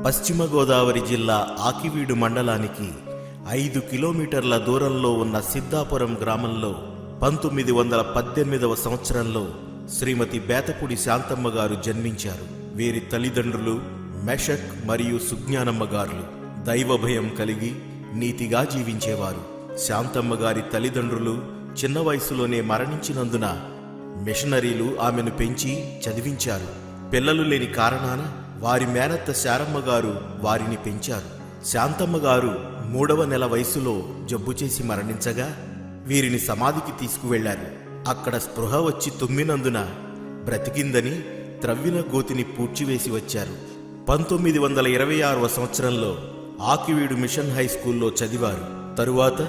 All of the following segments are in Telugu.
పశ్చిమ గోదావరి జిల్లా ఆకివీడు మండలానికి 5 కిలోమీటర్ల దూరంలో ఉన్న సిద్ధాపురం గ్రామంలో 1918వ సంవత్సరంలో శ్రీమతి బేతపూడి శాంతమ్మ గారు జన్మించారు. వీరి తల్లిదండ్రులు మెషక్ మరియు సుజ్ఞానమ్మ గారు దైవభయం కలిగి నీతిగా జీవించేవారు. శాంతమ్మ గారి తల్లిదండ్రులు చిన్న వయసులోనే మరణించినందున మిషనరీలు ఆమెను పెంచి చదివించారు. పిల్లలు లేని కారణాన వారి మేనత్త శారమ్మ గారు వారిని పెంచారు. శాంతమ్మ గారు 3వ నెల వయసులో జబ్బు చేసి మరణించగా వీరిని సమాధికి తీసుకువెళ్లారు. అక్కడ స్పృహ వచ్చి తుమ్మినందున బ్రతికిందని త్రవ్విన గోతిని పూడ్చివేసి వచ్చారు. 1926వ సంవత్సరంలో ఆకివీడు మిషన్ హై స్కూల్లో చదివారు. తరువాత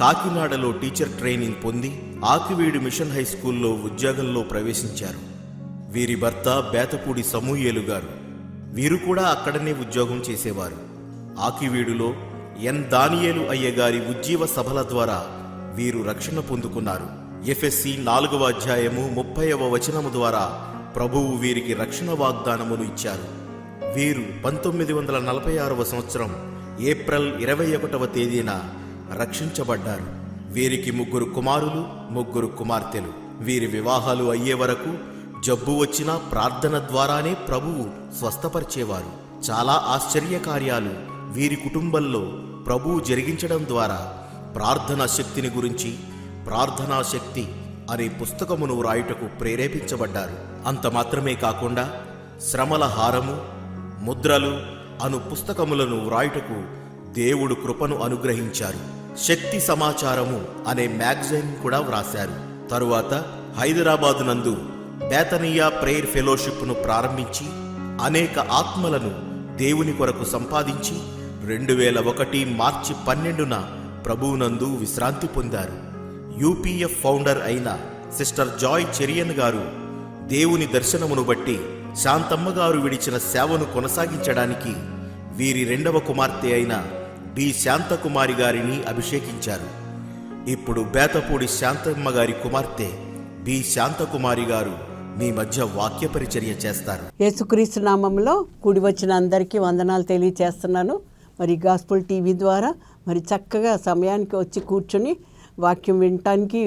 కాకినాడలో టీచర్ ట్రైనింగ్ పొంది ఆకివీడు మిషన్ హై స్కూల్లో ఉద్యోగంలో ప్రవేశించారు. వీరి భర్త బేతపూడి సమూయేలు గారు. వీరు కూడా అక్కడనే ఉద్యోగం చేసేవారు. ఆకివీడులో ఎన్ దానియేలు అయ్య గారి ఉజ్జీవ సభల ద్వారా వీరు రక్షణ పొందుకున్నారు. ఎఫెస్సి 4వ అధ్యాయము 30వ వచనము ద్వారా ప్రభువు వీరికి రక్షణ వాగ్దానమును ఇచ్చారు. వీరు 1946వ సంవత్సరం ఏప్రిల్ 21వ తేదీన రక్షించబడ్డారు. వీరికి 3 కుమారులు 3 కుమార్తెలు. వీరి వివాహాలు అయ్యే వరకు జబ్బు వచ్చినా ప్రార్థన ద్వారానే ప్రభువు స్వస్థపరిచేవారు. చాలా ఆశ్చర్య కార్యాలు వీరి కుటుంబంలో ప్రభువు జరిగించడం ద్వారా ప్రార్థనా శక్తిని గురించి ప్రార్థనా శక్తి అనే పుస్తకమును వ్రాయుటకు ప్రేరేపించబడ్డారు. అంత మాత్రమే కాకుండా శ్రమల హారము, ముద్రలు అను పుస్తకములను వ్రాయుటకు దేవుడు కృపను అనుగ్రహించారు. శక్తి సమాచారము అనే మ్యాగజైన్ కూడా వ్రాశారు. తరువాత హైదరాబాదు నందు బేతనియా ప్రేయర్ ఫెలోషిప్ను ప్రారంభించి అనేక ఆత్మలను దేవుని కొరకు సంపాదించి 2001 మార్చి 12న ప్రభువునందు విశ్రాంతి పొందారు. యూపీఎఫ్ ఫౌండర్ అయిన సిస్టర్ జాయ్ చెరియన్ గారు దేవుని దర్శనమును బట్టి శాంతమ్మ గారు విడిచిన సేవను కొనసాగించడానికి వీరి 2వ కుమార్తె అయిన బి శాంతకుమారి గారిని అభిషేకించారు. ఇప్పుడు బేతపూడి శాంతమ్మ గారి కుమార్తె బి శాంతకుమారి గారు మీ మధ్య వాక్య పరిచర్య చేస్తారు. యేసుక్రీస్తు నామములో కూడి వచ్చిన అందరికీ వందనాలు తెలియచేస్తున్నాను. మరి గాస్పుల్ టీవీ ద్వారా మరి చక్కగా సమయానికి వచ్చి కూర్చొని వాక్యం వినటానికి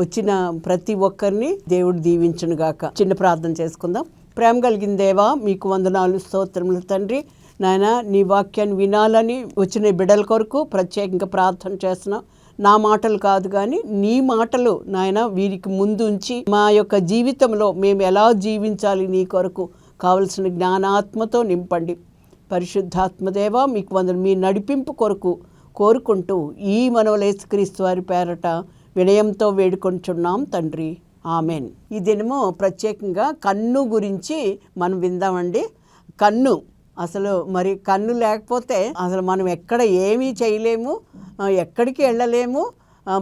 వచ్చిన ప్రతి ఒక్కరిని దేవుడు దీవించును గాక. చిన్న ప్రార్థన చేసుకుందాం. ప్రేమ కలిగిన దేవా, మీకు వందనాలు, స్తోత్రములు తండ్రి. నాయన, నీ వాక్యాన్ని వినాలని వచ్చిన బిడ్డల కొరకు ప్రత్యేకంగా ప్రార్థన చేస్తున్నాం. నా మాటలు కాదు కానీ నీ మాటలు నాయన వీరికి ముందు ఉంచి మా యొక్క జీవితంలో మేము ఎలా జీవించాలి నీ కొరకు కావలసిన జ్ఞానాత్మతో నింపండి. పరిశుద్ధాత్మదేవ, మీకు వందనాలు. మీ నడిపింపు కొరకు కోరుకుంటూ ఈ మనవలు యేసుక్రీస్తు వారి పేరట వినయంతో వేడుకొంచున్నాం తండ్రి, ఆమెన్. ఈ దినము ప్రత్యేకంగా కన్ను గురించి మనం విందామండి. కన్ను అసలు మరి కన్ను లేకపోతే అసలు మనం ఎక్కడ ఏమీ చేయలేము, ఎక్కడికి వెళ్ళలేము.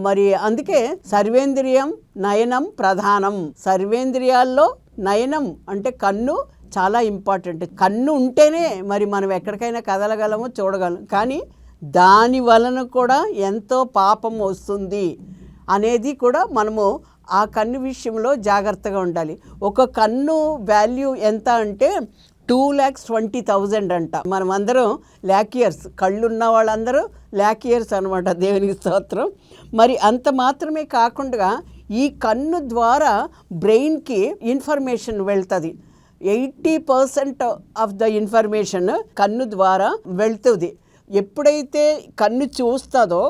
మరి అందుకే సర్వేంద్రియం నయనం ప్రధానం. సర్వేంద్రియాల్లో నయనం అంటే కన్ను చాలా ఇంపార్టెంట్. కన్ను ఉంటేనే మరి మనం ఎక్కడికైనా కదలగలము, చూడగలము. కానీ దాని వలన కూడా ఎంతో పాపం వస్తుంది అనేది కూడా మనము ఆ కన్ను విషయంలో జాగ్రత్తగా ఉండాలి. ఒక కన్ను వాల్యూ ఎంత అంటే 2,20,000 అంట. మనం అందరం ల్యాకియర్స్, కళ్ళున్న వాళ్ళందరూ ల్యాకియర్స్ అనమాట. దేవునికి స్తోత్రం. మరి అంత మాత్రమే కాకుండా ఈ కన్ను ద్వారా బ్రెయిన్కి ఇన్ఫర్మేషన్ వెళ్తుంది. 80% ఆఫ్ ద ఇన్ఫర్మేషన్ కన్ను ద్వారా వెళ్తుంది. ఎప్పుడైతే కన్ను చూస్తుందో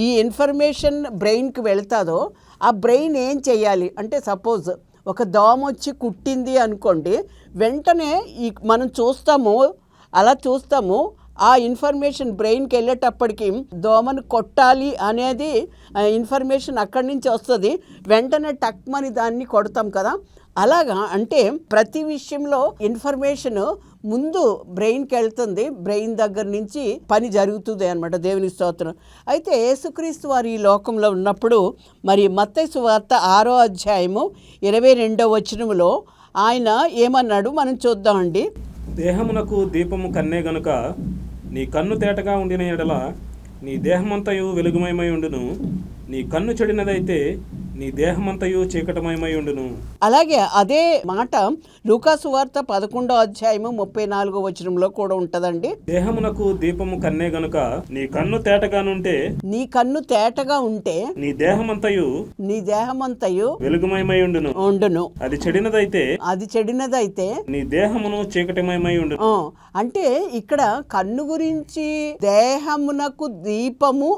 ఈ ఇన్ఫర్మేషన్ బ్రెయిన్కి వెళ్తుందో ఆ బ్రెయిన్ ఏం చేయాలి అంటే, సపోజ్ ఒక దోమ వచ్చి కుట్టింది అనుకోండి, వెంటనే మనం చూస్తాము, అలా చూస్తాము. ఆ ఇన్ఫర్మేషన్ బ్రెయిన్కి వెళ్ళేటప్పటికి దోమను కొట్టాలి అనేది ఇన్ఫర్మేషన్ అక్కడి నుంచి వస్తుంది. వెంటనే టక్మని దాన్ని కొడతాం కదా. అలాగా అంటే ప్రతి విషయంలో ఇన్ఫర్మేషన్ ముందు బ్రెయిన్కి వెళ్తుంది. బ్రెయిన్ దగ్గర నుంచి పని జరుగుతుంది అనమాట. దేవుని స్తోత్రం. అయితే యేసుక్రీస్తు వారు ఈ లోకంలో ఉన్నప్పుడు మరి మత్తయి సువార్త 6వ అధ్యాయము 22వ వచనములో ఆయన ఏమన్నాడు మనం చూద్దామండి. దేహమునకు దీపము కన్నే గనుక నీ కన్ను తేటగా ఉండిన ఎడల నీ దేహమంతయు వెలుగుమయమై ఉండును. నీ కన్ను చెడినదైతే నీ దేహమంతయు చీకటమయమై ఉండును. అలాగే అదే మాట లూకాసు వార్త 11వ అధ్యాయము 34వ వచనంలో కూడా ఉంటదండి. దేహమునకు దీపము కన్నే గనుక నీ కన్ను తేటగానుంటే నీ కన్ను తేటగా ఉంటే నీ దేహమంతయు వెలుగుమయమై ఉండును. అది చెడినదైతే నీ దేహమును చీకటిమయమై ఉండును. అంటే ఇక్కడ కన్ను గురించి దేహమునకు దీపము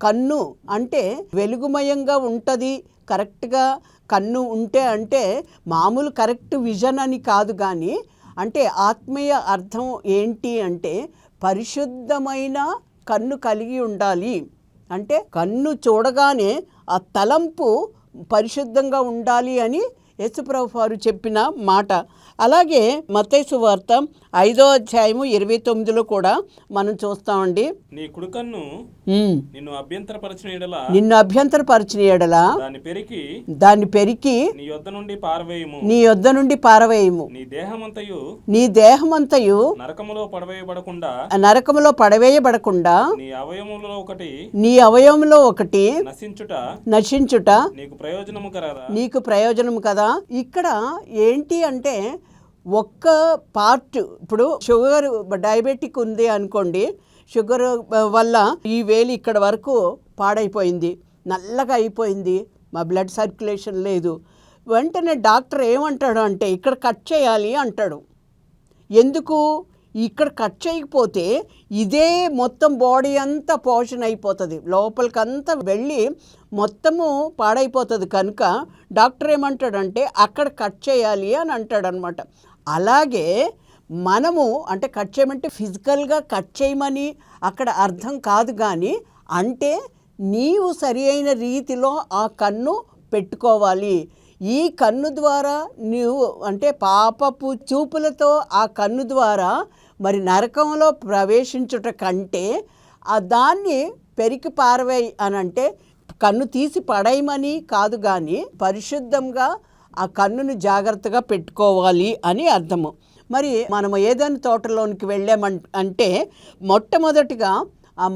కన్ను అంటే వెలుగుమయంగా ఉంటది. కరెక్ట్గా కన్ను ఉంటే అంటే మామూలు కరెక్ట్ విజన్ అని కాదు, కానీ అంటే ఆత్మీయ అర్థం ఏంటి అంటే పరిశుద్ధమైన కన్ను కలిగి ఉండాలి. అంటే కన్ను చూడగానే ఆ తలంపు పరిశుద్ధంగా ఉండాలి అని యేసుప్రభు వారు చెప్పిన మాట. అలాగే మత్తయి సువార్త 5వ అధ్యాయము 29లో కూడా మనం చూస్తామండి. నీ కుడికన్ను నిన్ను అభ్యంతరపరిచిన ఎడల దాన్ని పెరికి నీ యొద్ద నుండి పారవేయము. నీ దేహమంతయు నరకములో పడవేయబడకుండా నీ అవయములో ఒకటి నశించుట నీకు ప్రయోజనము కదా. ఇక్కడ ఏంటి అంటే ఒక్క పార్ట్, ఇప్పుడు షుగర్ డయాబెటిక్ ఉంది అనుకోండి, షుగర్ వల్ల ఈ వేలు ఇక్కడ వరకు పాడైపోయింది, నల్లగా అయిపోయింది, మా బ్లడ్ సర్క్యులేషన్ లేదు. వెంటనే డాక్టర్ ఏమంటాడు అంటే ఇక్కడ కట్ చేయాలి అంటాడు. ఎందుకు? ఇక్కడ కట్ చేయకపోతే ఇదే మొత్తం బాడీ అంతా పోషన్ అయిపోతుంది, లోపలికంతా వెళ్ళి మొత్తము పాడైపోతుంది. కనుక డాక్టర్ ఏమంటాడంటే అక్కడ కట్ చేయాలి అని అంటాడనమాట. అలాగే మనము అంటే కట్ చేయమంటే ఫిజికల్గా కట్ చేయమని అక్కడ అర్థం కాదు, కానీ అంటే నీవు సరి అయిన రీతిలో ఆ కన్ను పెట్టుకోవాలి. ఈ కన్ను ద్వారా నీవు అంటే పాపపు చూపులతో ఆ కన్ను ద్వారా మరి నరకంలో ప్రవేశించుట కంటే దాన్ని పెరికి పారవేయి అని అంటే కన్ను తీసి పడేయమని కాదు, కానీ పరిశుద్ధంగా ఆ కన్నును జాగ్రత్తగా పెట్టుకోవాలి అని అర్థము. మరి మనము ఏదైనా తోటలోనికి వెళ్ళామంటే మొట్టమొదటిగా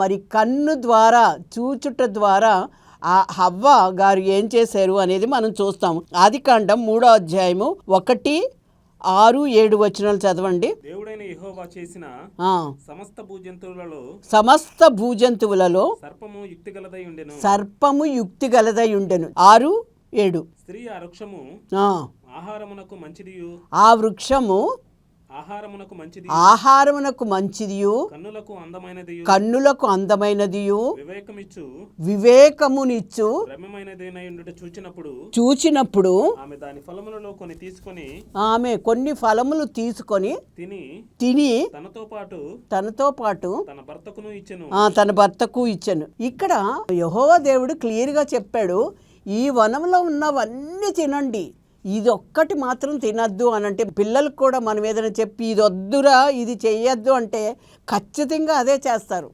మరి కన్ను ద్వారా చూచుట ద్వారా ఆ హవ్వ గారు ఏం చేశారు అనేది మనం చూస్తాం. ఆదికాండం 3వ అధ్యాయము 1, 6, 7 వచనాలు చదవండి. దేవుడైన యెహోవా చేసిన సమస్త భూజంతువులలో సర్పము యుక్తిగలదై ఉండెను. 6, 7. స్త్రీ ఆ వృక్షము ఆహారమునకు మంచిదియు కన్నులకు అందమైనదియు వివేకమునిచ్చు చూచినప్పుడు ఆమె కొన్ని ఫలములు తీసుకొని తిని తనతో పాటు తన భర్తకు ఇచ్చెను. ఇక్కడ యెహోవా దేవుడు క్లియర్గా చెప్పాడు, ఈ వనంలో ఉన్నవన్నీ తినండి, ఇది ఒక్కటి మాత్రం తినద్దు అని అంటే పిల్లలకు కూడా మనం ఏదైనా చెప్పి ఇది వద్దురా ఇది చెయ్యొద్దు అంటే ఖచ్చితంగా అదే చేస్తారు.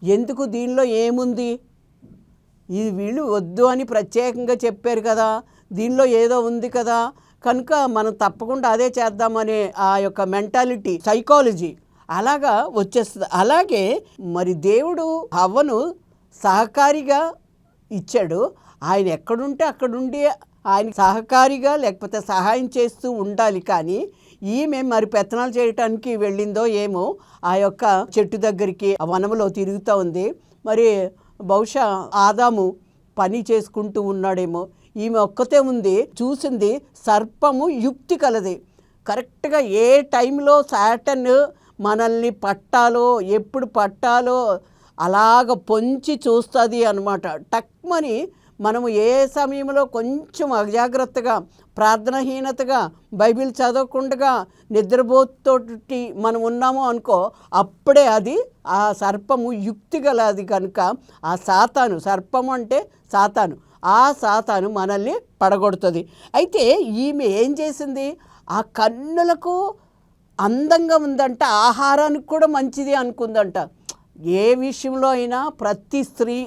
ఎందుకు? దీనిలో ఏముంది, ఇది వీళ్ళు వద్దు అని ప్రత్యేకంగా చెప్పారు కదా, దీనిలో ఏదో ఉంది కదా, కనుక మనం తప్పకుండా అదే చేద్దామనే ఆ యొక్క మెంటాలిటీ, సైకాలజీ అలాగా వచ్చేస్తుంది. అలాగే మరి దేవుడు హవ్వను సహకారిగా ఇచ్చాడు. ఆయన ఎక్కడుంటే అక్కడుండి ఆయన సహకారిగా లేకపోతే సహాయం చేస్తూ ఉండాలి. కానీ ఈమె మరి పెత్తనాలు చేయటానికి వెళ్ళిందో ఏమో ఆ యొక్క చెట్టు దగ్గరికి ఆ వనంలో తిరుగుతూ ఉంది. మరి బహుశా ఆదాము పని చేసుకుంటూ ఉన్నాడేమో, ఈమె ఒక్కతే ఉంది, చూసింది సర్పము యుక్తి కలది. కరెక్ట్గా ఏ టైంలో సాటర్న్ మనల్ని పట్టాలో ఎప్పుడు పట్టాలో అలాగ పొంచి చూస్తుంది అన్నమాట. టక్మని మనము ఏ సమయంలో కొంచెం అజాగ్రత్తగా ప్రార్థనాహీనతగా బైబిల్ చదవకుండా నిద్రపోతోటి మనం ఉన్నాము అనుకో, అప్పుడే అది ఆ సర్పము యుక్తి గలది. కనుక ఆ సాతాను, సర్పము అంటే సాతాను, ఆ సాతాను మనల్ని పడగొడుతుంది. అయితే ఈమె ఏం చేసింది, ఆ కన్నులకు అందంగా ఉందంట, ఆహారానికి కూడా మంచిది అనుకుందంట. ఏ విషయంలో అయినా ప్రతి స్త్రీ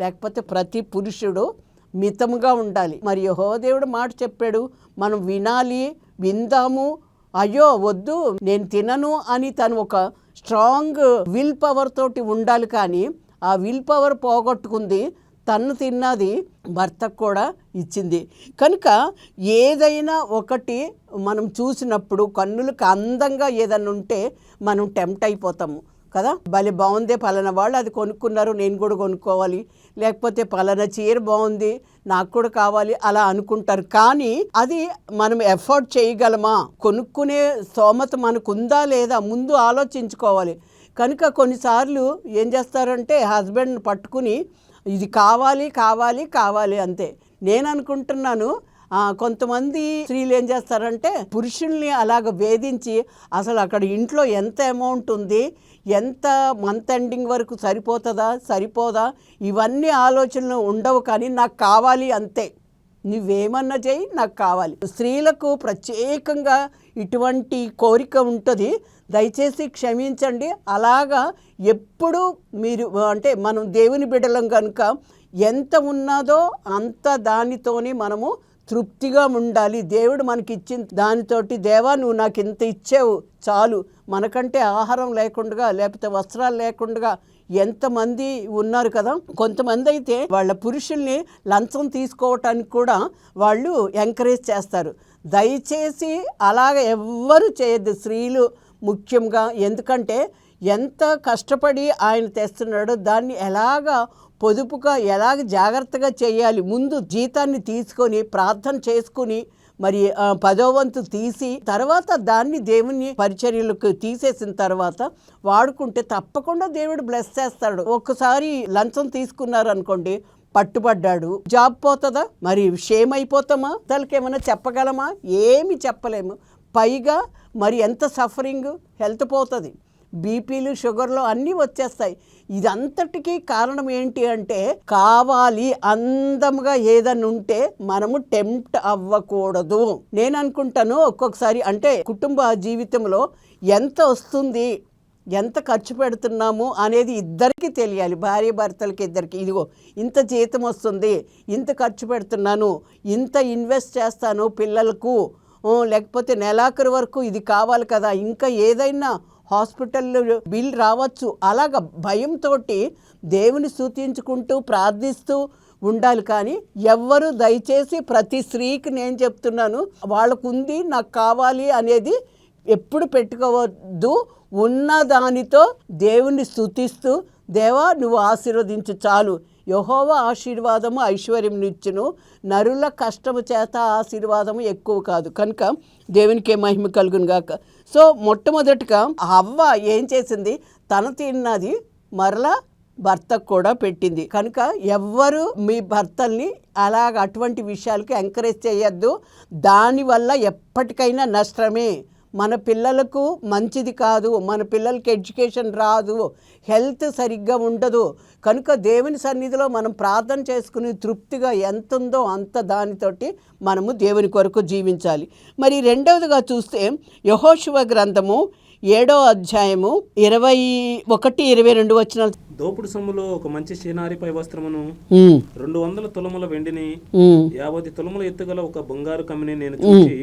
లేకపోతే ప్రతి పురుషుడు మితముగా ఉండాలి. మరి యెహోవా దేవుడు మాట చెప్పాడు, మనం వినాలి, విందాము, అయ్యో వద్దు నేను తినను అని తను ఒక స్ట్రాంగ్ విల్ పవర్ తోటి ఉండాలి. కానీ ఆ విల్ పవర్ పోగొట్టుకుంది, తను తిన్నది భర్తకు కూడా ఇచ్చింది. కనుక ఏదైనా ఒకటి మనం చూసినప్పుడు కన్నులకు అందంగా ఏదైనా ఉంటే మనం టెంప్ట్ అయిపోతాము కదా. భలే బాగుందే, పలానా వాళ్ళు అది కొనుక్కున్నారు, నేను కూడా కొనుక్కోవాలి, లేకపోతే పలానా చీర బాగుంది, నాకు కూడా కావాలి, అలా అనుకుంటారు. కానీ అది మనం ఎఫోర్డ్ చేయగలమా, కొనుక్కునే స్తోమత మనకు ఉందా లేదా ముందు ఆలోచించుకోవాలి. కనుక కొన్నిసార్లు ఏం చేస్తారంటే హస్బెండ్ని పట్టుకుని ఇది కావాలి కావాలి కావాలి అంతే. నేను అనుకుంటున్నాను కొంతమంది స్త్రీలు ఏం చేస్తారంటే పురుషుల్ని అలాగ వేధించి అసలు అక్కడ ఇంట్లో ఎంత అమౌంట్ ఉంది, ఎంత మంత్ ఎండింగ్ వరకు సరిపోదా ఇవన్నీ ఆలోచనలు ఉండవు. కానీ నాకు కావాలి అంతే, నువ్వేమన్నా చేయి నాకు కావాలి. స్త్రీలకు ప్రత్యేకంగా ఇటువంటి కోరిక ఉంటుంది, దయచేసి క్షమించండి. అలాగా ఎప్పుడు మీరు అంటే మనం దేవుని బిడ్డలం కనుక ఎంత ఉన్నదో అంత దానితోని మనము తృప్తిగా ఉండాలి. దేవుడు మనకి ఇచ్చిన దానితోటి, దేవా నువ్వు నాకు ఇంత ఇచ్చావు చాలు. మనకంటే ఆహారం లేకుండా లేకపోతే వస్త్రాలు లేకుండా ఎంతమంది ఉన్నారు కదా. కొంతమంది అయితే వాళ్ళ పురుషుల్ని లంచం తీసుకోవటానికి కూడా వాళ్ళు ఎంకరేజ్ చేస్తారు. దయచేసి అలాగ ఎవ్వరూ చేయొద్దు, స్త్రీలు ముఖ్యంగా. ఎందుకంటే ఎంత కష్టపడి ఆయన తెస్తున్నాడో దాన్ని ఎలాగా పొదుపుగా ఎలాగ జాగ్రత్తగా చేయాలి. ముందు జీతాన్ని తీసుకొని ప్రార్థన చేసుకుని మరి 10వ వంతు తీసి తర్వాత దాన్ని దేవుని పరిచర్యలకు తీసేసిన తర్వాత వాడుకుంటే తప్పకుండా దేవుడు బ్లెస్ చేస్తాడు. ఒక్కసారి లంచం తీసుకున్నారనుకోండి, పట్టుబడ్డాడు, జాబ్ పోతుందా, మరి షేమ్ అయిపోతామా, తనకి ఏమైనా చెప్పగలమా, ఏమి చెప్పలేము. పైగా మరి ఎంత సఫరింగ్, హెల్త్ పోతుంది, బీపీలు షుగర్లు అన్నీ వచ్చేస్తాయి. ఇదంతటికీ కారణం ఏంటి అంటే కావాలి అందముగా ఏదన్నా ఉంటే మనము టెంప్ట్ అవ్వకూడదు. నేను అనుకుంటాను ఒక్కొక్కసారి అంటే కుటుంబ జీవితంలో ఎంత వస్తుంది, ఎంత ఖర్చు పెడుతున్నాము అనేది ఇద్దరికి తెలియాలి. భార్య భర్తలకి ఇద్దరికి, ఇదిగో ఇంత జీతం వస్తుంది, ఇంత ఖర్చు పెడుతున్నాను, ఇంత ఇన్వెస్ట్ చేస్తాను పిల్లలకు, లేకపోతే నెలాఖరు వరకు ఇది కావాలి కదా, ఇంకా ఏదైనా హాస్పిటల్లో బిల్ రావచ్చు. అలాగ భయంతో దేవుని స్తుతించుకుంటూ ప్రార్థిస్తూ ఉండాలి. కానీ ఎవ్వరూ దయచేసి ప్రతి స్త్రీకి నేను చెప్తున్నాను, వాళ్ళకుంది నాకు కావాలి అనేది ఎప్పుడు పెట్టుకోవద్దు. ఉన్న దానితో దేవుని స్తుతిస్తూ, దేవా నువ్వు ఆశీర్వదించు చాలు. యెహోవా ఆశీర్వాదము ఐశ్వర్యమునిచ్చును, నరుల కష్టము చేత ఆశీర్వాదము ఎక్కువ కాదు. కనుక దేవునికే మహిమ కలుగును గాక. సో మొట్టమొదటిగా హవ్వ ఏం చేసింది, తను తిన్నది మరలా భర్తకు కూడా పెట్టింది. కనుక ఎవ్వరు మీ భర్తల్ని అలాగ అటువంటి విషయాలకి ఎంకరేజ్ చేయొద్దు. దానివల్ల ఎప్పటికైనా నష్టమే. మన పిల్లలకు మంచిది కాదు, మన పిల్లలకి ఎడ్యుకేషన్ రాదు, హెల్త్ సరిగ్గా ఉండదు. కనుక దేవుని సన్నిధిలో మనం ప్రార్థన చేసుకుని తృప్తిగా ఎంత ఉందో అంత దానితోటి మనము దేవుని కొరకు జీవించాలి. మరి రెండవదిగా చూస్తే యెహోషువ గ్రంథము 7వ అధ్యాయము 21-22 వచనాలు. దోపుడు సొమ్ములో ఒక మంచి చినారిపై వస్త్రమును 200 తులముల వెండిని 50 తులముల ఎత్తుగల ఒక బంగారు కమ్మిని నేను చూసి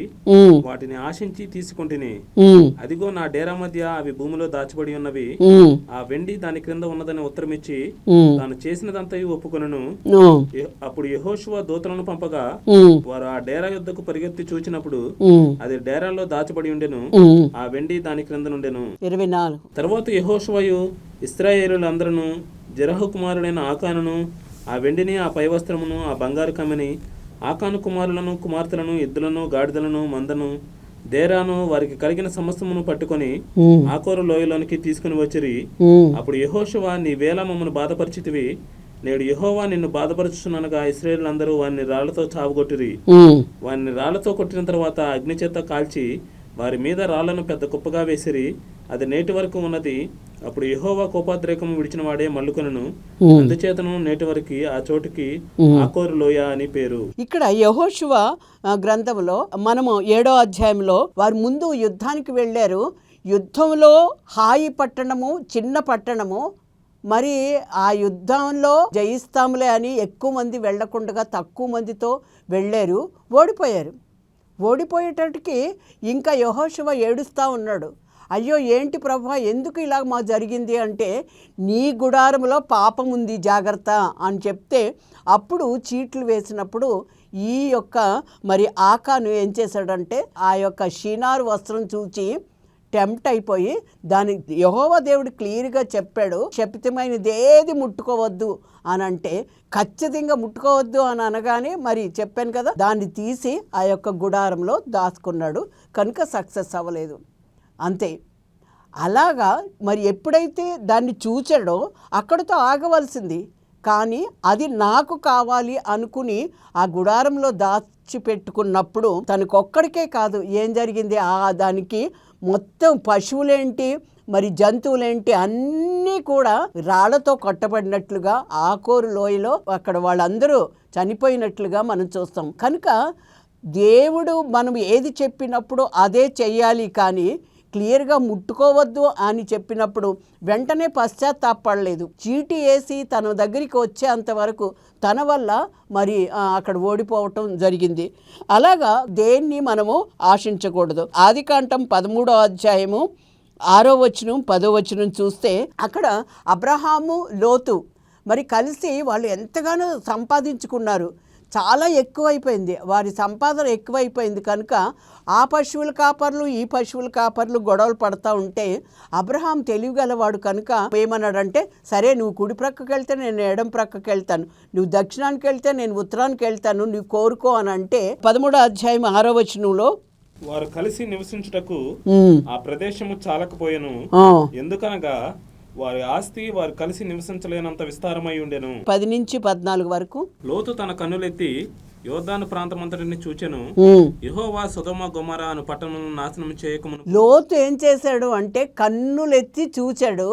వాటిని ఆశించి తీసుకుంటుని, అదిగో నా డేరా మధ్య అవి భూమిలో దాచబడి ఉన్నవి, ఆ వెండి దాని క్రింద ఉన్నదని ఉత్తరమిచ్చి తాను చేసినదంతయు ఒప్పుకొనెను. అప్పుడు యెహోషువ దూతలను పంపగా వారు ఆ డేరా యుద్ధకు పరిగెత్తి చూచినప్పుడు అది డేరాలో దాచబడి ఉండెను, ఆ వెండి దాని క్రింద నుండెను. 24. తర్వాత యెహోషువయు ఇశ్రాయేలులందరూ జెరహు కుమారుడైన ఆకానును ఆ వెండిని, ఆ పై వస్త్రమును, ఆ బంగారు కమ్మిని, ఆకాను కుమారులను కుమార్తెలను, ఎద్దులను, గాడిదలను, మందను, దేరాను, వారికి కలిగిన సమస్తమును పట్టుకొని ఆకోరు లోయలోనికి తీసుకుని వచ్చిరి. అప్పుడు యెహోషువ, నీవేళ మమ్మను బాధపరిచితివి, నేడు యెహోవా నిన్ను బాధపరుచుచున్ననగా ఇశ్రాయేలులందరూ వారిని రాళ్లతో చావగొట్టిరి. వారిని రాళ్లతో కొట్టిన తర్వాత అగ్ని చేత కాల్చి వారి మీద రాళ్లను పెద్ద కుప్పగా వేసిరి. అది నేటి వరకు ఉన్నది. అప్పుడు యెహోవా కోపాద్రేకము విడిచిన వాడే మల్లుకొనెను, అందుచేతను నేటి వరకు ఆ చోటుకి ఆకోరు లోయ అని పేరు. ఇక్కడ యెహోషువ గ్రంథంలో మనము 7వ అధ్యాయంలో వారు ముందు యుద్ధానికి వెళ్ళారు. యుద్ధంలో హాయి పట్టణము, చిన్న పట్టణము, మరి ఆ యుద్ధంలో జయిస్తాములే అని ఎక్కువ మంది వెళ్లకుండా తక్కువ మందితో వెళ్ళారు, ఓడిపోయారు. ఓడిపోయేటట్టుకి ఇంకా యెహోషువ ఏడుస్తూ ఉన్నాడు. అయ్యో ఏంటి ప్రభువా ఎందుకు ఇలా మా జరిగింది అంటే, నీ గుడారంలో పాపం ఉంది జాగ్రత్త అని చెప్తే, అప్పుడు చీట్లు వేసినప్పుడు ఈ యొక్క మరి ఆకాను ఏం చేశాడంటే ఆ యొక్క షీనారు వస్త్రం చూచి టెంప్ట్ అయిపోయి, దాని యెహోవా దేవుడు క్లియర్గా చెప్పాడు, శపితమైనది ఏది ముట్టుకోవద్దు అని అంటే, ఖచ్చితంగా ముట్టుకోవద్దు అని అనగానే మరి చెప్పాను కదా, దాన్ని తీసి ఆ యొక్క గుడారంలో దాచుకున్నాడు, కనుక సక్సెస్ అవ్వలేదు. అంతే. అలాగా మరి ఎప్పుడైతే దాన్ని చూచాడో అక్కడితో ఆగవలసింది, కానీ అది నాకు కావాలి అనుకుని ఆ గుడారంలో దాచిపెట్టుకున్నప్పుడు తనకొక్కడికే కాదు, ఏం జరిగింది, దానికి మొత్తం పశువులేంటి మరి జంతువులేంటి అన్నీ కూడా రాళ్లతో కొట్టబడినట్లుగా ఆకోరు లోయలో అక్కడ వాళ్ళందరూ చనిపోయినట్లుగా మనం చూస్తాం. కనుక దేవుడు మనం ఏది చెప్పినప్పుడు అదే చెయ్యాలి, కానీ క్లియర్గా ముట్టుకోవద్దు అని చెప్పినప్పుడు వెంటనే పశ్చాత్తాపడలేదు. చీటీ వేసి తన దగ్గరికి వచ్చేంతవరకు తన వల్ల మరి అక్కడ ఓడిపోవటం జరిగింది. అలాగా దేన్ని మనము ఆశించకూడదు. ఆదికాండం 13వ అధ్యాయము 6వ వచనం 10వ వచనం చూస్తే అక్కడ అబ్రహాము లోతు మరి కలిసి వాళ్ళు ఎంతగానో సంపాదించుకున్నారు. చాలా ఎక్కువైపోయింది, వారి సంపాదన ఎక్కువైపోయింది. కనుక ఆ పశువుల కాపర్లు ఈ పశువుల కాపర్లు గొడవలు పడతా ఉంటే అబ్రహాం తెలివిగలవాడు కనుక ఏమన్నాడంటే, సరే నువ్వు కుడి ప్రక్కకి వెళ్తే నేను ఎడం ప్రక్కకి వెళ్తాను, నువ్వు దక్షిణానికి వెళ్తే నేను ఉత్తరానికి వెళ్తాను, నువ్వు కోరుకో అని అంటే 13వ అధ్యాయం 6వ వచనంలో వారు కలిసి నివసించుటకు ఆ ప్రదేశము చాలకపోయెను, ఎందుకనగా వారి ఆస్తి వారు కలిసి నివసించలేనంత విస్తారమై ఉండెను. 10 నుంచి 14 వరకు. లోతు తన కన్నులెత్తి యోర్దాను ప్రాంతమంతటిని చూచెను, యెహోవా సొదొమ గొమొర్రా అను పట్టణములను నాశనం చేయకమును. లోతు ఏం చేశాడు అంటే కన్నులెత్తి చూచాడు.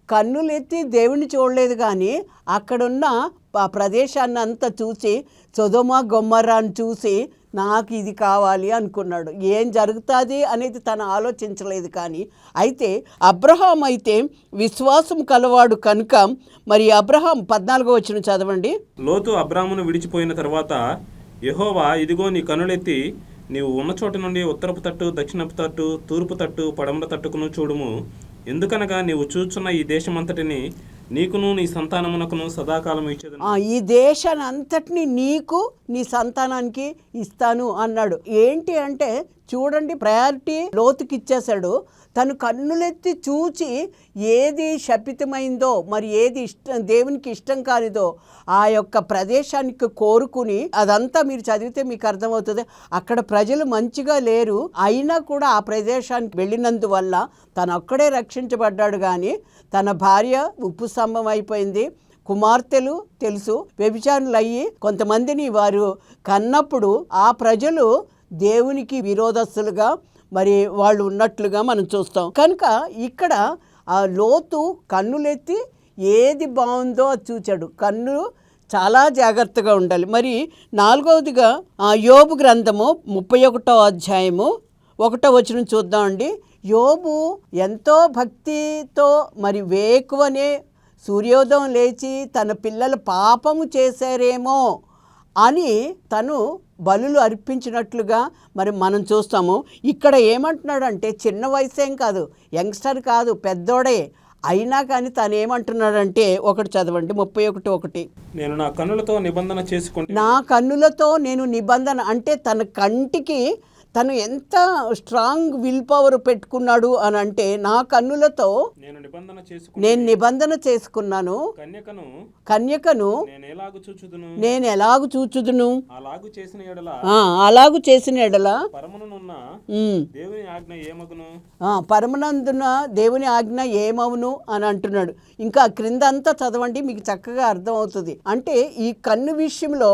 కన్నులెత్తి దేవుని చూడలేదు, కానీ అక్కడున్న ప్రదేశాన్ని అంతా చూసి సొదొమ గొమొర్రాను చూసి నాకు ఇది కావాలి అనుకున్నాడు. ఏం జరుగుతుంది అనేది తను ఆలోచించలేదు. కానీ అయితే అబ్రహాం అయితే విశ్వాసం కలవాడు కనుక మరి అబ్రహాం 14వ వచనం చదవండి. లోతు అబ్రామును విడిచిపోయిన తర్వాత యెహోవా ఇదిగో నీ కనులెత్తి నీవు ఉన్న చోట నుండి ఉత్తరపు తట్టు దక్షిణపు తట్టు తూర్పు తట్టు పడమర తట్టుకును చూడుము, ఎందుకనగా నీవు చూచున్న ఈ దేశమంతటిని నీకును నీ సంతానమునకును సదాకాలం ఇచ్చేది. ఈ దేశాన్ని అంతటిని నీకు నీ సంతానానికి ఇస్తాను అన్నాడు. ఏంటి అంటే చూడండి, ప్రయారిటీ లోతుకి ఇచ్చేశాడు. తను కన్నులెత్తి చూచి ఏది శపితమైందో మరి ఏది దేవునికి ఇష్టం కానిదో ఆ యొక్క ప్రదేశానికి కోరుకుని, అదంతా మీరు చదివితే మీకు అర్థమవుతుంది. అక్కడ ప్రజలు మంచిగా లేరు, అయినా కూడా ఆ ప్రదేశానికి వెళ్ళినందువల్ల తను అక్కడే రక్షించబడ్డాడు. కానీ తన భార్య ఉప్పు స్తంభం అయిపోయింది, కుమార్తెలు తెలుసు వ్యభిచారులు అయ్యి కొంతమందిని వారు కన్నప్పుడు ఆ ప్రజలు దేవునికి విరోధస్తులుగా మరి వాళ్ళు ఉన్నట్లుగా మనం చూస్తాం. కనుక ఇక్కడ ఆ లోతు కన్నులెత్తి ఏది బాగుందో అది చూచాడు. కన్ను చాలా జాగ్రత్తగా ఉండాలి. మరి 4వదిగా యోబు గ్రంథము 31వ అధ్యాయము 1వ వచనం చూద్దామండి. యోబు ఎంతో భక్తితో మరి వేకువనే సూర్యోదయం లేచి తన పిల్లలు పాపము చేశారేమో అని తను బలులు అర్పించినట్లుగా మరి మనం చూస్తాము. ఇక్కడ ఏమంటున్నాడంటే చిన్న వయసేం కాదు, యంగ్స్టర్ కాదు, పెద్దోడే, అయినా కానీ తను ఏమంటున్నాడంటే ఒకటి చదవండి 31:1. నేను నా కన్నులతో నిబంధన చేసుకుంటే, నా కన్నులతో నేను నిబంధన అంటే తన కంటికి తను ఎంత స్ట్రాంగ్ విల్ పవర్ పెట్టుకున్నాడు అని అంటే, నా కన్నులతో నేను నిబంధన చేసుకున్నాను, కన్యకను నేను ఎలాగు చూచుదును, అలాగు చేసిన ఎడల పరమనందున దేవుని ఆజ్ఞ ఏమవును అని అంటున్నాడు. ఇంకా క్రింద అంతా చదవండి, మీకు చక్కగా అర్థమవుతుంది. అంటే ఈ కన్ను విషయంలో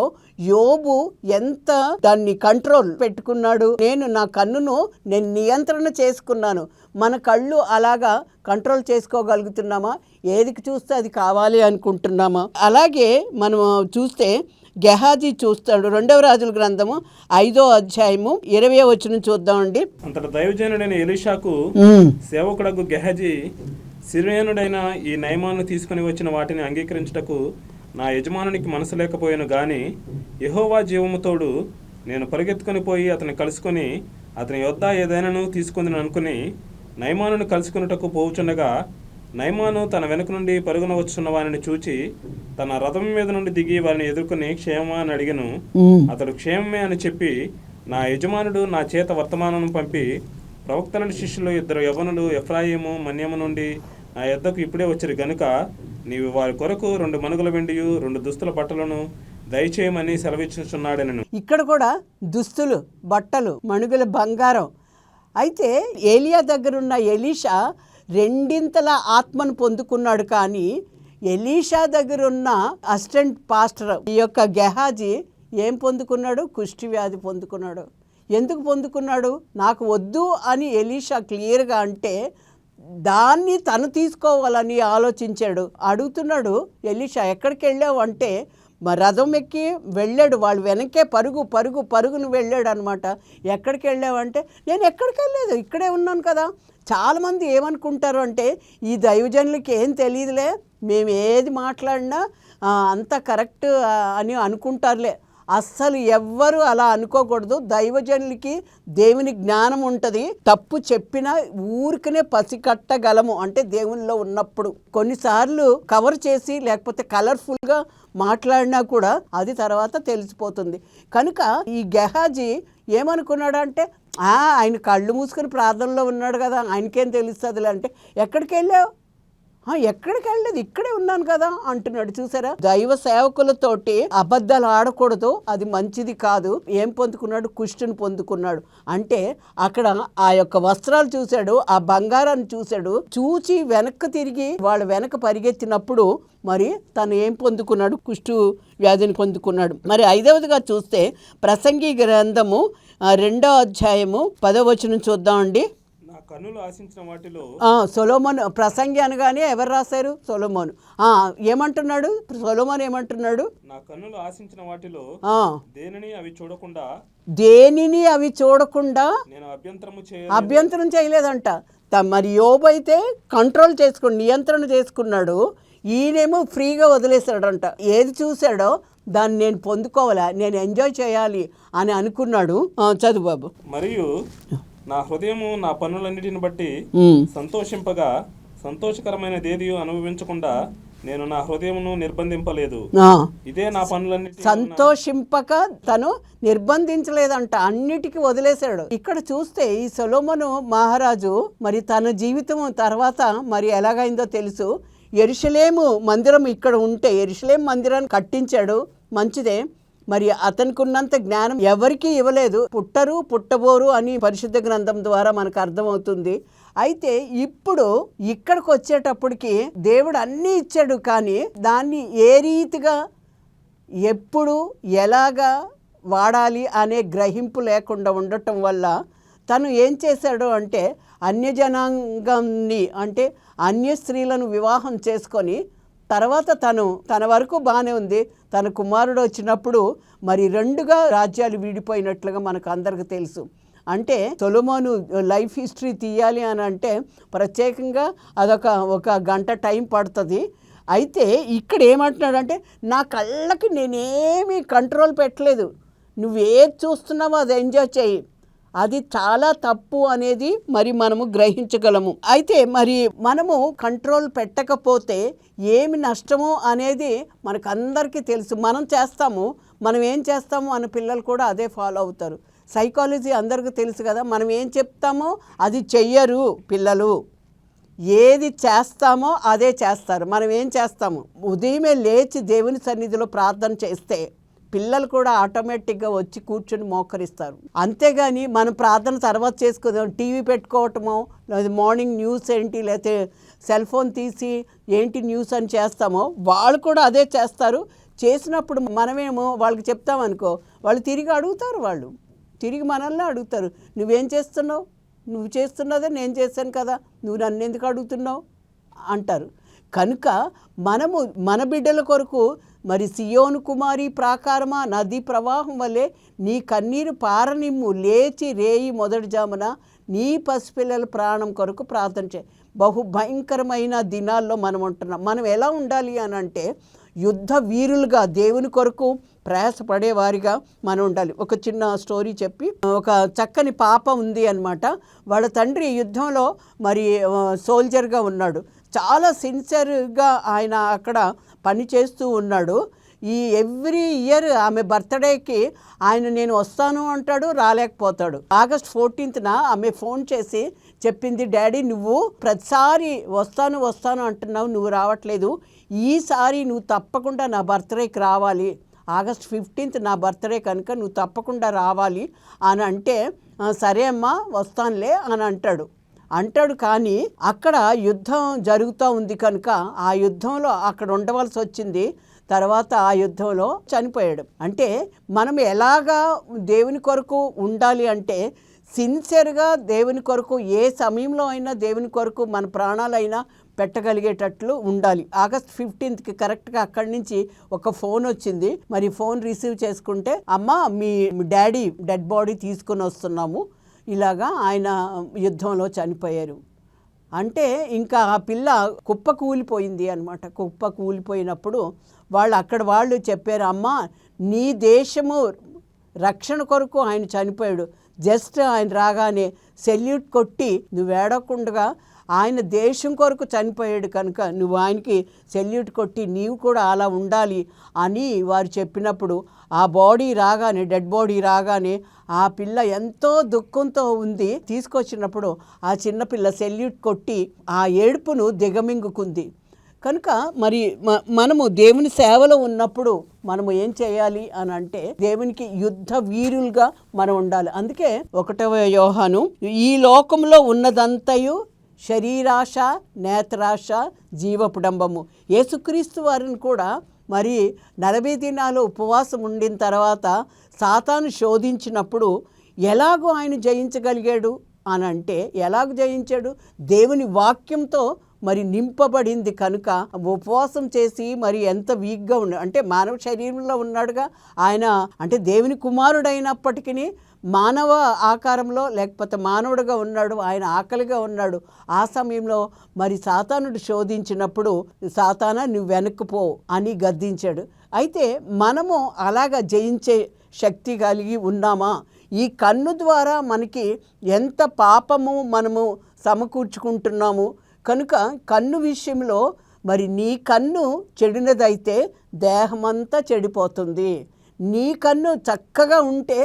యోబు ఎంత దాన్ని కంట్రోల్ పెట్టుకున్నాడు. నేను నా కన్నును నేను నియంత్రణ చేసుకున్నాను. మన కళ్ళు అలాగా కంట్రోల్ చేసుకోగలుగుతున్నామా? ఏదికి చూస్తే అది కావాలి అనుకుంటున్నామా? అలాగే మనం చూస్తే గెహాజీ చూస్తాడు. 2వ రాజుల గ్రంథము 5వ అధ్యాయము 20వ వచనం చూద్దామండి. అంతట దైవజనుడైన ఎలీషాకు సేవకుడకు గెహాజీ, సిరియనుడైన ఈ నయమాను తీసుకుని వచ్చిన వాటిని అంగీకరించుటకు నా యజమానునికి మనసు లేకపోయాను గాని యెహోవా జీవముతోడు నేను పరిగెత్తుకొని పోయి అతన్ని కలుసుకొని అతని యొద్ద ఏదైనాను తీసుకుందని అనుకుని నయమానును కలుసుకున్నటకు పోవుచుండగా నయమాను తన వెనుక నుండి పరుగున వచ్చున్న వారిని చూచి తన రథం మీద నుండి దిగి వారిని ఎదుర్కొని క్షేమమా అని అడిగను. అతడు క్షేమమే అని చెప్పి, నా యజమానుడు నా చేత వర్తమానం పంపి ప్రవక్తల శిష్యులు 2 యవ్వనులు ఎఫ్రాయిము మన్యము నుండి నా యొద్దకు ఇప్పుడే వచ్చిరు గనుక నీవు వారి కొరకు 2 మనుగుల వెండియు 2 దుస్తుల బట్టలను దయచేయమని సెలవిచ్చుచున్నాడనను. ఇక్కడ కూడా దుస్తులు, బట్టలు, మణుగుల బంగారం. అయితే ఏలియా దగ్గరున్న ఎలీషా 2 ఆత్మను పొందుకున్నాడు. కానీ ఎలీషా దగ్గరున్న అసిస్టెంట్ పాస్టర్ ఈ యొక్క గెహాజీ ఏం పొందుకున్నాడు? కుష్టి వ్యాధి పొందుకున్నాడు. ఎందుకు పొందుకున్నాడు? నాకు వద్దు అని ఎలీషా క్లియర్గా అంటే దాన్ని తను తీసుకోవాలని ఆలోచించాడు. అడుగుతున్నాడు ఎలీషా, ఎక్కడికి వెళ్ళావు అంటే, రథం ఎక్కి వెళ్ళాడు. వాళ్ళు వెనకే పరుగును వెళ్ళాడు అనమాట. ఎక్కడికి వెళ్ళావంటే, నేను ఎక్కడికి వెళ్ళలేదు, ఇక్కడే ఉన్నాను కదా. చాలామంది ఏమనుకుంటారు అంటే, ఈ దైవజనులకి ఏం తెలియదులే, మేము ఏది మాట్లాడినా అంత కరెక్ట్ అని అనుకుంటారులే. అస్సలు ఎవ్వరు అలా అనుకోకూడదు. దైవజనులకి దేవుని జ్ఞానం ఉంటుంది. తప్పు చెప్పినా ఊరికనే పసికట్టగలము, అంటే దేవునిలో ఉన్నప్పుడు. కొన్నిసార్లు కవర్ చేసి లేకపోతే కలర్ఫుల్గా మాట్లాడినా కూడా అది తర్వాత తెలిసిపోతుంది. కనుక ఈ గెహాజీ ఏమనుకున్నాడంటే, ఆయన కళ్ళు మూసుకొని ప్రార్థనలో ఉన్నాడు కదా, ఆయనకేం తెలుస్తుందిలే అంటే, ఎక్కడికి వెళ్ళావు? ఎక్కడికి వెళ్ళలేదు, ఇక్కడే ఉన్నాను కదా అంటున్నాడు. చూసారా, దైవ సేవకులతోటి అబద్ధాలు ఆడకూడదు, అది మంచిది కాదు. ఏం పొందుకున్నాడు? కుష్టుని పొందుకున్నాడు. అంటే అక్కడ ఆ యొక్క వస్త్రాలు చూశాడు, ఆ బంగారాన్ని చూశాడు. చూచి వెనక్కి తిరిగి వాళ్ళ వెనక పరిగెత్తినప్పుడు మరి తను ఏం పొందుకున్నాడు? కుష్టు వ్యాధిని పొందుకున్నాడు. మరి 5వదిగా చూస్తే ప్రసంగి గ్రంథము 2వ అధ్యాయము 10వ వచనం చూద్దామండి. కన్నులు ఆశించిన వాటిలో సొలొమోను. ప్రసంగి అనగానే ఎవరు రాశారు? సొలొమోను. ఏమంటున్నాడు సొలొమోను? ఏమంటున్నాడు? నా కన్నులు ఆశించిన వాటిలో దేనిని అవి చూడకుండా నేను అభ్యంతరం చేయలేదంట. మరి యోబు అయితే కంట్రోల్ చేసుకుని నియంత్రణ చేసుకున్నాడు. ఈయనేమో ఫ్రీగా వదిలేశాడంట. ఏది చూశాడో దాన్ని నేను పొందుకోవాలా, నేను ఎంజాయ్ చేయాలి అని అనుకున్నాడు. చదువు బాబు. మరియు నా హృదయము నా పనులన్నిటిని బట్టి సంతోషింపగా సంతోషకరమైన దేదియు అనుభవించకుండా నేను నా హృదయమును నిర్బంధింపలేదు. ఇదే నా పనులన్నీ. సంతోషింపక తను నిర్బంధించలేదంట, అన్నిటికీ వదిలేశాడు. ఇక్కడ చూస్తే ఈ సొలొమోను మహారాజు మరి తన జీవితం తర్వాత మరి ఎలాగైందో తెలుసు. యెరూషలేము మందిరం ఇక్కడ ఉంటే యెరూషలేము మందిరాన్ని కట్టించాడు, మంచిదే. మరి అతనికి ఉన్నంత జ్ఞానం ఎవరికీ ఇవ్వలేదు. పుట్టబోరు అని పరిశుద్ధ గ్రంథం ద్వారా మనకు అర్థమవుతుంది. అయితే ఇప్పుడు ఇక్కడికి వచ్చేటప్పటికి దేవుడు అన్నీ ఇచ్చాడు, కానీ దాన్ని ఏ రీతిగా ఎప్పుడు ఎలాగా వాడాలి అనే గ్రహింపు లేకుండా ఉండటం వల్ల తను ఏం చేశాడు అంటే, అన్యజనాంగాన్ని అంటే అన్య స్త్రీలను వివాహం చేసుకొని తర్వాత తన వరకు బాగానే ఉంది. తన కుమారుడు వచ్చినప్పుడు మరి 2గా రాజ్యాలు విడిపోయినట్లుగా మనకు అందరికీ తెలుసు. అంటే సొలొమోను లైఫ్ హిస్టరీ తీయాలి అని అంటే ప్రత్యేకంగా ఒక గంట టైం పడుతుంది. అయితే ఇక్కడ ఏమంటున్నాడంటే, నా కళ్ళకి నేనేమీ కంట్రోల్ పెట్టలేదు, నువ్వేది చూస్తున్నావో అది ఎంజాయ్ చేయి, అది చాలా తప్పు అనేది మరి మనము గ్రహించగలము. అయితే మరి మనము కంట్రోల్ పెట్టకపోతే ఏమి నష్టము అనేది మనకు అందరికీ తెలుసు. మనం ఏం చేస్తాము మన పిల్లలు కూడా అదే ఫాలో అవుతారు. సైకాలజీ అందరికీ తెలుసు కదా, మనం ఏం చెప్తామో అది చెయ్యరు పిల్లలు. ఏది చేస్తామో అదే చేస్తారు. మనం ఏం చేస్తాము? ఉదయమే లేచి దేవుని సన్నిధిలో ప్రార్థన చేస్తే పిల్లలు కూడా ఆటోమేటిక్గా వచ్చి కూర్చొని మోకరిస్తారు. అంతేగాని మనం ప్రార్థన తర్వాత చేసుకుందాం, టీవీ పెట్టుకోవటమో లేదా మార్నింగ్ న్యూస్ ఏంటి లేకపోతే సెల్ ఫోన్ తీసి ఏంటి న్యూస్ అని చేస్తామో వాళ్ళు కూడా అదే చేస్తారు. చేసినప్పుడు మనమేమో వాళ్ళకి చెప్తామనుకో, వాళ్ళు తిరిగి అడుగుతారు, తిరిగి మనల్ని అడుగుతారు, నువ్వేం చేస్తున్నావు, నువ్వు చేస్తున్నదే నేను చేశాను కదా, నువ్వు నన్ను ఎందుకు అడుగుతున్నావు అంటారు. కనుక మనము మన బిడ్డల కొరకు మరి సియోను కుమారి ప్రాకారమా నదీ ప్రవాహం వల్లే నీ కన్నీరు పారనిమ్ము, లేచి రేయి మొదటి జామున నీ పసిపిల్లల ప్రాణం కొరకు ప్రార్థన చేయి. భయంకరమైన దినాల్లో మనం ఉంటున్నాం. మనం ఎలా ఉండాలి అని అంటే, యుద్ధ వీరులుగా దేవుని కొరకు ప్రయాసపడేవారిగా మనం ఉండాలి. ఒక చిన్న స్టోరీ చెప్పి, ఒక చక్కని పాప ఉంది అన్నమాట. వాళ్ళ తండ్రి యుద్ధంలో మరి సోల్జర్గా ఉన్నాడు. చాలా సిన్సియర్గా ఆయన అక్కడ పని చేస్తూ ఉన్నాడు. ఈ ఎవ్రీ ఇయర్ ఆమె బర్త్డేకి ఆయన నేను వస్తాను అంటాడు, రాలేకపోతాడు. ఆగస్ట్ 14న ఆమె ఫోన్ చేసి చెప్పింది, డాడీ నువ్వు ప్రతిసారి వస్తాను అంటున్నావు, నువ్వు రావట్లేదు, ఈసారి నువ్వు తప్పకుండా నా బర్త్డేకి రావాలి, ఆగస్ట్ 15th నా బర్త్డే కనుక నువ్వు తప్పకుండా రావాలి అని అంటే, సరే అమ్మా వస్తానులే అని అంటాడు. కానీ అక్కడ యుద్ధం జరుగుతూ ఉంది కనుక ఆ యుద్ధంలో అక్కడ ఉండవలసి వచ్చింది. తర్వాత ఆ యుద్ధంలో చనిపోయాడు. అంటే మనం ఎలాగా దేవుని కొరకు ఉండాలి అంటే సిన్సియర్గా దేవుని కొరకు ఏ సమయంలో అయినా దేవుని కొరకు మన ప్రాణాలైనా పెట్టగలిగేటట్లు ఉండాలి. ఆగస్ట్ 15కి కరెక్ట్గా అక్కడి నుంచి ఒక ఫోన్ వచ్చింది. మరి ఫోన్ రిసీవ్ చేసుకుంటే, అమ్మ మీ డాడీ డెడ్ బాడీ తీసుకుని వస్తున్నాము, ఇలాగా ఆయన యుద్ధంలో చనిపోయారు అంటే ఇంకా ఆ పిల్ల కుప్ప కూలిపోయింది అనమాట. కుప్ప కూలిపోయినప్పుడు వాళ్ళు చెప్పారు, అమ్మ నీ దేశము రక్షణ కొరకు ఆయన చనిపోయాడు, జస్ట్ ఆయన రాగానే సెల్యూట్ కొట్టి నువ్వు ఏడకుండా ఆయన దేశం కొరకు చనిపోయాడు కనుక నువ్వు ఆయనకి సెల్యూట్ కొట్టి నీవు కూడా అలా ఉండాలి అని వారు చెప్పినప్పుడు ఆ డెడ్ బాడీ రాగానే ఆ పిల్ల ఎంతో దుఃఖంతో ఉంది. తీసుకొచ్చినప్పుడు ఆ చిన్నపిల్ల సెల్యూట్ కొట్టి ఆ ఏడుపును దిగమింగుకుంది. కనుక మరి మనము దేవుని సేవలో ఉన్నప్పుడు మనము ఏం చేయాలి అని అంటే దేవునికి యుద్ధ వీరులుగా మనం ఉండాలి. అందుకే 1వ యోహాను, ఈ లోకంలో ఉన్నదంతయు శరీరాశ, నేత్రాశ, జీవపుడంబము. యేసుక్రీస్తు వారిని కూడా మరి 40 దినాలు ఉపవాసం ఉండిన తర్వాత సాతాను శోధించినప్పుడు ఎలాగో ఆయన జయించగలిగాడు అని అంటే, ఎలాగ జయించాడు? దేవుని వాక్యంతో మరి నింపబడింది కనుక ఉపవాసం చేసి మరి ఎంత వీక్గా ఉన్నాడు అంటే మానవ శరీరంలో ఉన్నాడుగా ఆయన, అంటే దేవుని కుమారుడైనప్పటికీ మానవ ఆకారంలో లేకపోతే మానవుడిగా ఉన్నాడు, ఆయన ఆకలిగా ఉన్నాడు. ఆ సమయంలో మరి సాతానుడు శోధించినప్పుడు, సాతానా నువ్వు వెనక్కిపో అని గద్దించాడు. అయితే మనము అలాగా జయించే శక్తి కలిగి ఉన్నామా? ఈ కన్ను ద్వారా మనకి ఎంత పాపము మనము సమకూర్చుకుంటున్నాము కనుక కన్ను విషయంలో మరి నీ కన్ను చెడినదైతే దేహమంతా చెడిపోతుంది. నీ కన్ను చక్కగా ఉంటే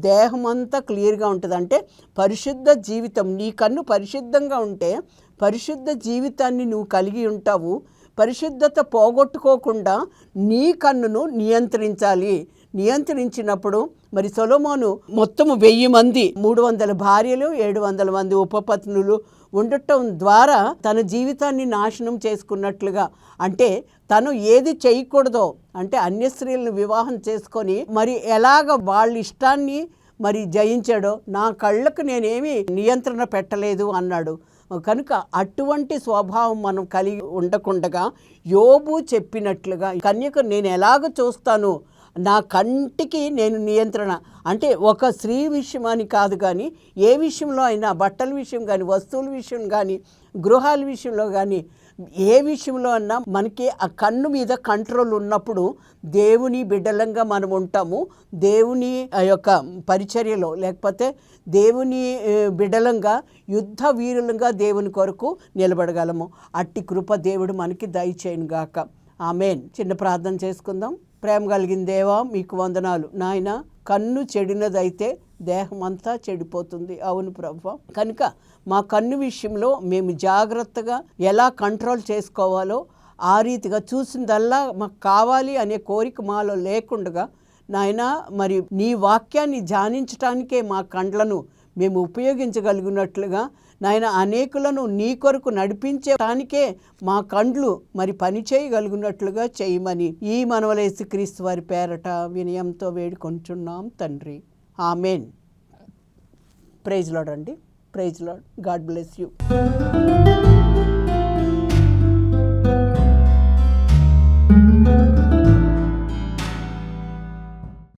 దేహమంతా క్లియర్గా ఉంటుంది. అంటే పరిశుద్ధ జీవితం, నీ కన్ను పరిశుద్ధంగా ఉంటే పరిశుద్ధ జీవితాన్ని నువ్వు కలిగి ఉంటావు. పరిశుద్ధత పోగొట్టుకోకుండా నీ కన్నును నియంత్రించాలి. నియంత్రించినప్పుడు మరి సొలొమోను మొత్తము 1000 మంది, 300 భార్యలు, 700 మంది ఉపపత్నులు ఉండటం ద్వారా తన జీవితాన్ని నాశనం చేసుకున్నట్లుగా, అంటే తను ఏది చేయకూడదో, అంటే అన్య స్త్రీలను వివాహం చేసుకొని మరి ఎలాగ వాళ్ళ ఇష్టాన్ని మరి జయించాడో, నా కళ్ళకు నేనేమి నియంత్రణ పెట్టలేదు అన్నాడు. కనుక అటువంటి స్వభావం మనం కలిగి ఉండకుండగా యోబు చెప్పినట్లుగా కన్యకు నేను ఎలాగ చూస్తాను, నా కంటికి నేను నియంత్రణ, అంటే ఒక స్త్రీ విషయం అని కాదు కానీ ఏ విషయంలో అయినా, బట్టల విషయం కానీ, వస్తువుల విషయం కానీ, గృహాల విషయంలో కానీ, ఏ విషయంలో అన్నా మనకి ఆ కన్ను మీద కంట్రోల్ ఉన్నప్పుడు దేవుని బిడ్డలంగా మనం ఉంటాము. దేవుని యొక్క పరిచర్యలో లేకపోతే దేవుని బిడ్డలంగా యుద్ధ వీరులంగా దేవుని కొరకు నిలబడగలము. అట్టి కృప దేవుడు మనకి దయచేయను గాక. ఆమేన్. చిన్న ప్రార్థన చేసుకుందాం. ప్రేమ కలిగిన దేవా, మీకు వందనాలు నాయన. కన్ను చెడినదైతే దేహం అంతా చెడిపోతుంది. అవును ప్రభువా. కనుక మా కన్ను విషయంలో మేము జాగ్రత్తగా ఎలా కంట్రోల్ చేసుకోవాలో ఆ రీతిగా చూసిందల్లా మాకు కావాలి అనే కోరిక మాలో లేకుండా నాయన మరి నీ వాక్యాన్ని ధ్యానించటానికే మా కండ్లను మేము ఉపయోగించగలిగినట్లుగా నాయన అనేకులను నీ కొరకు నడిపించడానికే మా కండ్లు మరి పని చేయగలిగినట్లుగా చేయమని ఈ మనవలేసుక్రీస్తు వారి పేరట వినయంతో వేడుకొంటున్నాం తండ్రి. ఆమెన్. ప్రైజ్ లార్డ్ అండి. Praise lord. God bless you.